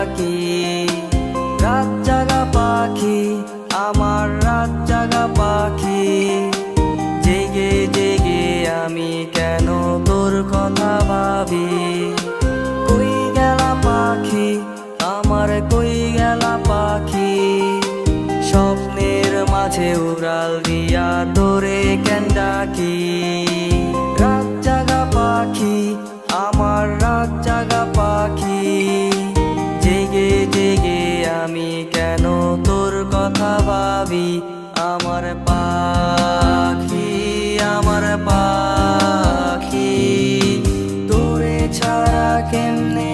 ডাকি। রাত জাগা পাখি, আমার রাত জাগা পাখি, জেগে জেগে আমি কেন তোর কথা ভাবি। কই গেলা পাখি, আমার কই গেলা পাখি, স্বপ্নের মাঝে উড়াল দিয়া তোরে কেন ডাকি। রাত জাগা পাখি, আমার রাত জাগা পাখি, জেগে জেগে আমি কেন তোর কথা ভাবি। আমার পাখি, আমার পাখি, তোরে ছাড়া কেমনে